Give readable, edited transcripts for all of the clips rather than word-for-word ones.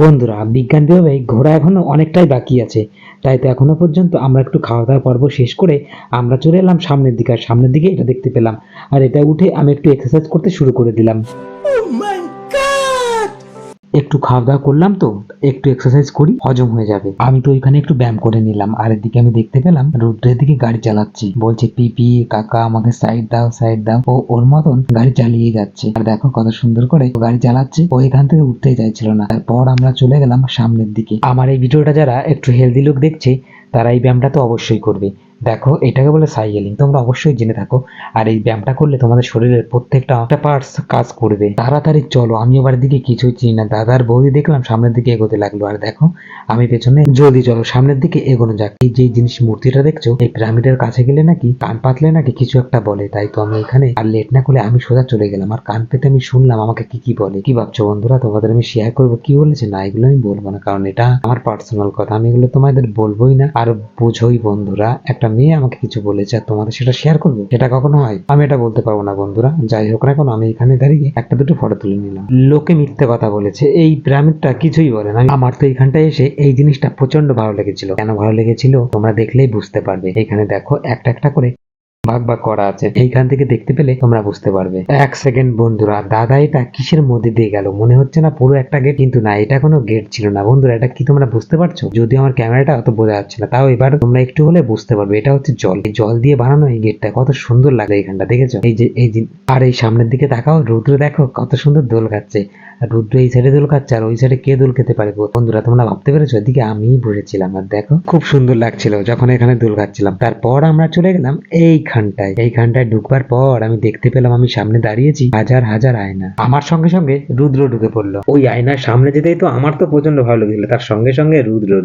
বন্ধুরা, বিজ্ঞান বিভাগে ঘোরা এখনো অনেকটাই বাকি আছে। তাই তো এখনো পর্যন্ত আমরা একটু খাওয়া দাওয়া পর্ব শেষ করে আমরা চলে এলাম সামনের দিকে। আর সামনের দিকে এটা দেখতে পেলাম, আর এটা উঠে আমি একটু এক্সারসাইজ করতে শুরু করে দিলাম। একটু খাওয়া দাওয়া করলাম তো একটু এক্সারসাইজ করি, হজম হয়ে যাবে। আমি তো ওইখানে একটু ব্যায়াম করে নিলাম। আর এদিকে আমি দেখতে পেলাম রুদ্রের দিকে গাড়ি চালাচ্ছি, বলছে পিপি কাকা আমাকে সাইড দাও সাইড দাও। ও ওর মতন গাড়ি চালিয়ে যাচ্ছে, আর দেখো কত সুন্দর করে ও গাড়ি চালাচ্ছে। ও এখান থেকে উঠতেই চাইছিল না। তারপর আমরা চলে গেলাম সামনের দিকে। আমার এই ভিডিওটা যারা একটু হেলদি লুক দেখছে তারা এই ব্যায়ামটা তো অবশ্যই করবে। দেখো, এটাকে বলে সাইকেলিং, তোমরা অবশ্যই জেনে থাকো। আর এই ব্যায়ামটা করলে তোমাদের শরীরের প্রত্যেকটা পার্টস কাজ করবে। তাড়াতাড়ি চলো, আমি এবার দিকে কিছুই চিনি না। দাদার বৌদি দেখলাম সামনের দিকে এগোতে লাগলো, আর দেখো আমি পেছনে। জলদি চলো সামনের দিকে এগোনো যাক। এই যে জিনিস মূর্তিটা দেখছো, এই পিরামিডের কাছে গেলে নাকি কান পাতলে নাকি কিছু একটা বলে। তাই তো আমি এখানে আর লেট না করে আমি সোজা চলে গেলাম। আর কান পেতে আমি শুনলাম আমাকে কি কি বলে। কি ভাবছো বন্ধুরা, তোমাদের আমি শেয়ার করবো কি বলেছে? না, এগুলো আমি বলবো না, কারণ এটা আমার পার্সোনাল কথা। আমি এগুলো তোমাদের বলবোই না। আর বুঝোই বন্ধুরা, একটা মেয়ে আমাকে কিছু বলেছে আর তোমাদের সেটা শেয়ার করবো, এটা কখনো হয়? আমি এটা বলতে পারবো না বন্ধুরা। যাই হোক না কেন, আমি এখানে দাঁড়িয়ে একটা দুটো ফটো তুলে নিলাম। লোকে মিথ্যে কথা বলেছে, এই পিরামিডটা কিছুই বলে না। আমার তো এখানটায় এসে এই জিনিসটা প্রচন্ড ভালো লেগেছিল। কেন ভালো লেগেছিল তোমরা দেখলেই বুঝতে পারবে। এখানে দেখো একটা একটা করে ভাগ ভাগ করা আছে, এইখান থেকে দেখতে পেলে তোমরা বুঝতে পারবে। এক সেকেন্ড বন্ধুরা, দাদা এটা কিসের মধ্যে দিয়ে গেল? মনে হচ্ছে না পুরো একটা গেট, কিন্তু না, এটা কোনো গেট ছিল না বন্ধুরা। এটা কি তোমরা বুঝতে পারছো? যদিও আমার ক্যামেরাটা অত বোঝা যাচ্ছে না, তাও এবার তোমরা একটু হলে বুঝতে পারবে। এটা হচ্ছে জল, এই জল দিয়ে বানানো এই গেটটা। কত সুন্দর লাগে এইখানটা, দেখেছো? এই যে আর এই সামনের দিকে তাকাও, রুদ্র দেখো কত সুন্দর দোল খাচ্ছে। আর রুদ্র এই সাইডে দোল খাচ্ছে, আর ওই সাইডে কে দোল খেতে পারে বন্ধুরা? তোমরা ভাবতে পেরেছো? এদিকে আমিই বসেছিলাম, আর দেখো খুব সুন্দর লাগছিল যখন এখানে দোল খাচ্ছিলাম। তারপর আমরা চলে গেলাম এইখানটায় ঢুকবার পর আমি দেখতে পেলাম আমি সামনে দাঁড়িয়েছি হাজার হাজার আয়না। আমার সঙ্গে সঙ্গে রুদ্র ঢুকে পড়লো। ওই আয়নার সামনে যেতেই তো আমার তো প্রচন্ড ভালো লেগেছিল। তার সঙ্গে সঙ্গে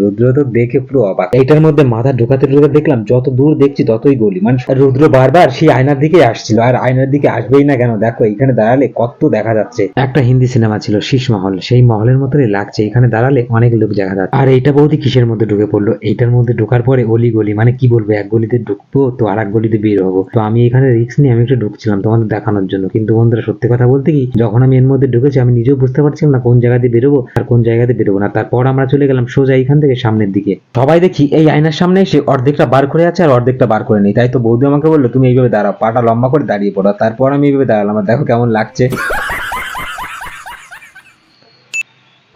রুদ্র তো দেখে পুরো অবাক। এইটার মধ্যে মাথা ঢুকাতে ঢুকে দেখলাম যত দূর দেখছি ততই গলি। মানে রুদ্র বারবার সেই আয়নার দিকে আসছিল, আর আয়নার দিকে আসবেই না কেন? দেখো এখানে দাঁড়ালে কত দেখা যাচ্ছে। একটা হিন্দি সিনেমা ছিল শীষ মহল, সেই মহলের মতোই লাগছে। এখানে দাঁড়ালে অনেক লোক দেখা যাচ্ছে। আর এইটা বৌদি কিসের মধ্যে ঢুকে পড়লো? এইটার মধ্যে ঢোকার পরে অলি গলি, মানে কি বলবো, এক গলিতে ঢুকবো তো আর এক গলিতে বের হবো। তো আমি এখানে রিস্ক নিয়ে আমি একটু ঢুকছিলাম তোমাদের দেখানোর জন্য। কিন্তু বন্ধুরা সত্যি কথা বলতে কি, যখন আমি এর মধ্যে ঢুকেছি আমি নিজেও বুঝতে পারছিলাম না কোন জায়গা দিয়ে বেরোবো আর কোন জায়গাতে বেরোবো না। তারপর আমরা চলে গেলাম সোজা এখান থেকে সামনের দিকে। সবাই দেখি এই আয়নার সামনে এসে অর্ধেকটা বার করে আছে আর অর্ধেকটা বার করে নেই। তাই তো বৌদি আমাকে বললো তুমি এইভাবে দাঁড়াও, পাটা লম্বা করে দাঁড়িয়ে পড়ো। তারপর আমি এইভাবে দাঁড়ালাম, আর দেখো কেমন লাগছে।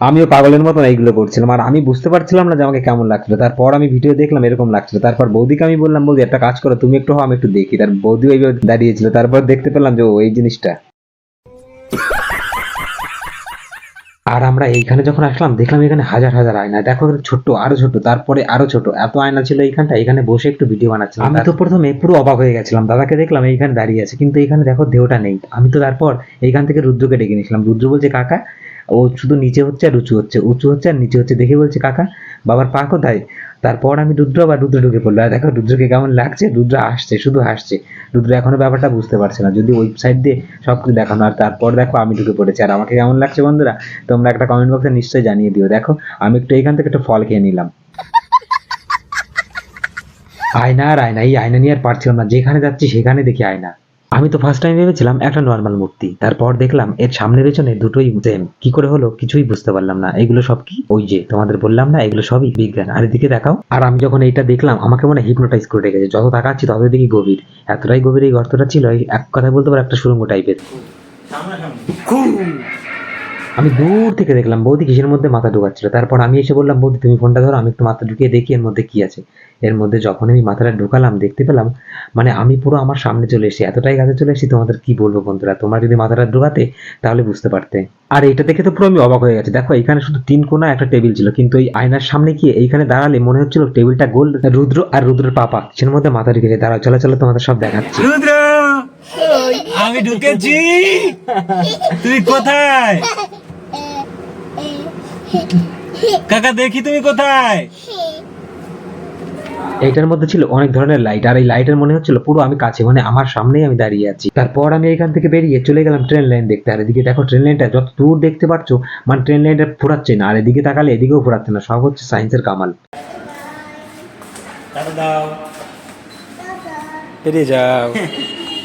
আমিও পাগলের মতন এইগুলো করছিলাম, আর আমি বুঝতে পারছিলাম না যে আমাকে কেমন লাগছিল। তারপর আমি ভিডিও দেখলাম এরকম লাগছিল। তারপর বৌদিকে আমি বললাম, বৌদি একটা কাজ করো, তুমি একটু হও আমি একটু দেখি। তার বৌদিও এইভাবে দাঁড়িয়েছিল। তারপর দেখতে পেলাম যে ও এই জিনিসটা। আর আমরা এইখানে যখন আসলাম দেখলাম এখানে হাজার হাজার আয়না। দেখো ছোট্ট, আরো ছোট, তারপরে আরো ছোট, এত আয়না ছিল এইখানটা। এখানে বসে একটু ভিডিও বানাচ্ছিলাম। আমি তো প্রথমে পুরো অবাক হয়ে গেছিলাম, দাদাকে দেখলাম এইখানে দাঁড়িয়ে আছে, কিন্তু এইখানে দেখো দেহটা নেই। আমি তো তারপর এইখান থেকে রুদ্রকে ডেকে নিয়েছিলাম। রুদ্র বলছে কাকা, ও শুধু নিচে হচ্ছে আর উঁচু হচ্ছে, উঁচু হচ্ছে আর নিচে হচ্ছে, দেখে বলছে কাকা বাবার পা কোথায়? তারপর আমি রুদ্র ঢুকে পড়লো। আর দেখো রুদ্রকে কেমন লাগছে, রুদ্র হাসছে, শুধু হাসছে। রুদ্র এখনো ব্যাপারটা বুঝতে পারছে না, যদি ওই সাইড দিয়ে সবকিছু দেখানো। আর তারপর দেখো আমি ঢুকে পড়েছি। আর আমাকে কেমন লাগছে বন্ধুরা তোমরা একটা কমেন্ট বক্সে নিশ্চয়ই জানিয়ে দিও। দেখো আমি একটু এইখান থেকে একটা ফল খেয়ে নিলাম। আয়না আর আয়না, এই আয়না নিয়ে আর পারছিলাম না। যেখানে যাচ্ছি সেখানে দেখি আয়না। আমি তো ফার্স্ট টাইম ভেবেছিলাম একটা নর্মাল মূর্তি, তারপর দেখলাম এর সামনে পেছনে দুটোই সেম। কি করে হলো কিছুই বুঝতে পারলাম না। এগুলো সব কি? ওই যে তোমাদের বললাম না, এগুলো সবই বিজ্ঞান। আর এদিকে দেখাও। আর আমি যখন এইটা দেখলাম আমাকে মনে হিপনোটাইজ করে রেখেছে। যত তাকাচ্ছি তত দেখি গভীর, এতটাই গভীর এই গর্তটা ছিল। এই এক কথায় বলতে পারো একটা সুড়ঙ্গ টাইপের। আমি দূর থেকে দেখলাম বৌদি কিসের মধ্যে মাথা ঢুকাচ্ছিল। তারপর আমি এসে বললাম বৌদি তুমি ফোনটা ধরো, আমি একটু মাথা ঢুকিয়ে দেখি এর মধ্যে কি আছে। এর মধ্যে যখন আমি মাথাটা ঢুকালাম দেখতে পেলাম, মানে আমি পুরো আমার সামনে চলে এসেছি, এতটাই কাছে চলে এসেছি তোমাদের কি বলবো বন্ধুরা। তোমরা যদি মাথাটা ঢুকাতে তাহলে বুঝতে পারতে। আর এটা দেখে তো পুরো আমি অবাক হয়ে গেছি। দেখো এখানে শুধু তিন কোণা একটা টেবিল ছিল, কিন্তু এই আয়নার সামনে গিয়ে এইখানে দাঁড়ালে মনে হচ্ছিল টেবিলটা গোল। রুদ্র আর রুদ্রের পাপা কিসের মধ্যে মাথা ঢুকেছে। দাঁড়াও, চলো চলো তোমাদের সব দেখাচ্ছি। রুদ্র, আমি ঢুকেছি। তুমি কোথায়? কাকা দেখি তুমি কোথায়? এইটার মধ্যে ছিল অনেক ধরনের লাইট, আর এই লাইটের মনে হচ্ছিল পুরো আমি কাছে, মানে আমার সামনেই আমি দাঁড়িয়ে আছি। তারপর আমি এখান থেকে বেরিয়ে চলে গেলাম ট্রেন লাইন দেখতে। আর এদিকে দেখো ট্রেন লাইনটা যত দূর দেখতে পাচ্ছ, মানে ট্রেন লাইনটা ফুরাচ্ছে না। আর এদিকে তাকালে এদিকেও ফুরাচ্ছে না। সব হচ্ছে সায়েন্সের কামাল। টাটা দাও, বেরিয়ে যাও।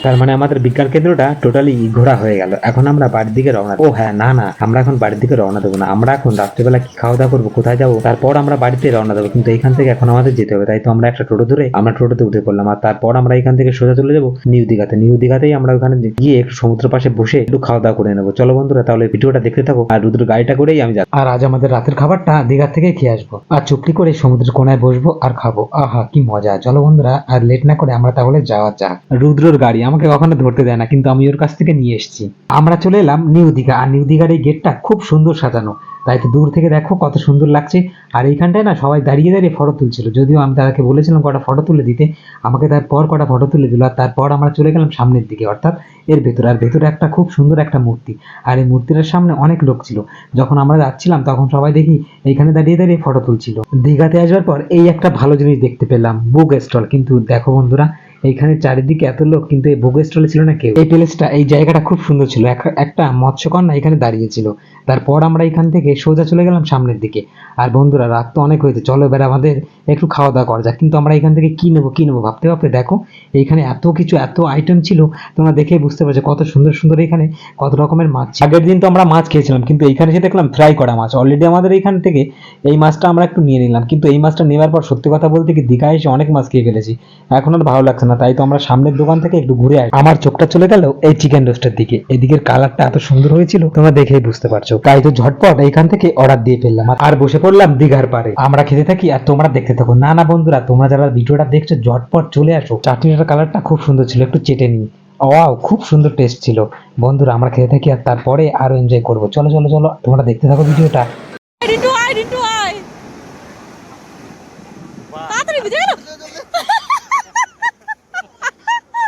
তার মানে আমাদের বিজ্ঞান কেন্দ্রটা টোটালি ঘোরা হয়ে গেল। এখন আমরা বাড়ির দিকে রওনা। ও হ্যাঁ, না না, আমরা এখন বাড়ির দিকে রওনা দেবো না। আমরা এখন রাত্রেবেলা কি খাওয়া দাওয়া করবো, কোথায় যাবো, তারপর আমরা বাড়িতে রওনা দেবো। কিন্তু এখান থেকে এখন আমাদের যেতে হবে, তাই তো আমরা একটা টোটো ধরে আমরা টোটোতে উঠে পড়লাম। আর তারপর আমরা এখান থেকে সোজা চলে যাবো নিউ দীঘাতে। নিউ দীঘাতেই আমরা ওখানে গিয়ে একটু সমুদ্র পাশে বসে একটু খাওয়া দাওয়া করে নেবো। চলো বন্ধুরা, তাহলে ভিডিওটা দেখতে থাকো আর রুদ্র গাড়িটা করেই আমি যাবো। আর আজ আমাদের রাতের খাবারটা দীঘা থেকে খেয়ে আসবো আর চুপটি করে সমুদ্রের কোনায় বসবো আর খাবো। আহা কি মজা। চলো বন্ধুরা, আর লেট না করে আমরা তাহলে যাওয়া যাক। রুদ্রর গাড়ি আমাকে কখনো ধরতে দেয় না, কিন্তু আমি ওর কাছ থেকে নিয়ে এসেছি। আমরা চলে এলাম নিউ দীঘা। আর নিউ দীঘার এই গেটটা খুব সুন্দর সাজানো, তাই তো দূর থেকে দেখো কত সুন্দর লাগছে। আর এইখানটায় না সবাই দাঁড়িয়ে দাঁড়িয়ে ফটো তুলছিল, যদিও আমি তাদেরকে বলেছিলাম কটা ফটো তুলে দিতে, আমাকে তারপর কটা ফটো তুলে দিল। আর তারপর আমরা চলে গেলাম সামনের দিকে, অর্থাৎ এর ভেতরে। আর ভেতরে একটা খুব সুন্দর একটা মূর্তি, আর এই মূর্তিটার সামনে অনেক লোক ছিল। যখন আমরা যাচ্ছিলাম তখন সবাই দেখি এইখানে দাঁড়িয়ে দাঁড়িয়ে ফটো তুলছিল। দীঘাতে আসবার পর এই একটা ভালো জিনিস দেখতে পেলাম, বুক স্টল। কিন্তু দেখো বন্ধুরা, এইখানে চারিদিকে এত লোক, কিন্তু এই বুক স্টলে ছিল না কেউ। এই প্লেসটা, এই জায়গাটা খুব সুন্দর ছিল। একটা মৎস্যকন্যা এখানে দাঁড়িয়েছিল। তারপর আমরা এখান থেকে সোজা চলে গেলাম সামনের দিকে। আর বন্ধুরা, রাত তো অনেক হয়েছে, চলো এবার আমাদের একটু খাওয়া দাওয়া করা যাক। কিন্তু আমরা এখান থেকে কি নেবো ভাবতে ভাবতে দেখো এইখানে এত কিছু, এত আইটেম ছিল, তোমরা দেখে বুঝতে পারছো কত সুন্দর সুন্দর এখানে কত রকমের মাছ ছিল। আগের দিন তো আমরা মাছ খেয়েছিলাম, কিন্তু এইখানে এসে দেখলাম ফ্রাই করা মাছ। অলরেডি আমাদের এইখান থেকে এই মাছটা আমরা একটু নিয়ে নিলাম, কিন্তু এই মাছটা নেওয়ার পর সত্যি কথা বলতে কি দীঘায় এসে অনেক মাছ খেয়ে ফেলেছি, এখন আর ভালো লাগছে না। তাই তো আমরা সামনের দোকান থেকে একটু ঘুরে আসি। আমার চোখটা চলে গেল এই চিকেন রোস্টের দিকে। এদিকের কালারটা এত সুন্দর হয়েছিল, তোমরা দেখেই বুঝতে পারছো। তাই তো ঝটপট এইখান থেকে অর্ডার দিয়ে ফেললাম আর বসে পড়লাম দীঘার পারে। আমরা খেতে থাকি আর তোমরা দেখতে থাকো। না না বন্ধুরা, তোমরা যারা ভিডিওটা দেখছো ঝটপট চলে আসো। চাটনিটার কালারটা খুব সুন্দর ছিল, একটু চেটে নিই। ওয়াও, খুব সুন্দর টেস্ট ছিল। বন্ধুরা, আমরা খেতে থাকি আর তারপরে আরো এনজয় করবো। চলো চলো চলো, তোমরা দেখতে থাকো ভিডিওটা।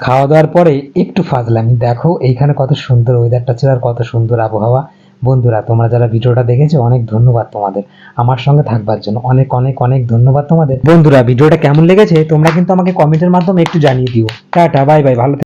খাওয়া দাওয়ার পরে একটু ফাজলামি। দেখো এইখানে কত সুন্দর ওয়েদারটা ছিল আর কত সুন্দর আবহাওয়া। বন্ধুরা, তোমরা যারা ভিডিওটা দেখেছো অনেক ধন্যবাদ তোমাদের আমার সঙ্গে থাকবার জন্য। অনেক অনেক অনেক ধন্যবাদ তোমাদের। বন্ধুরা, ভিডিওটা কেমন লেগেছে তোমরা কিন্তু আমাকে কমেন্টের মাধ্যমে একটু জানিয়ে দিও। টাটা, বাই বাই, ভালো থেকো।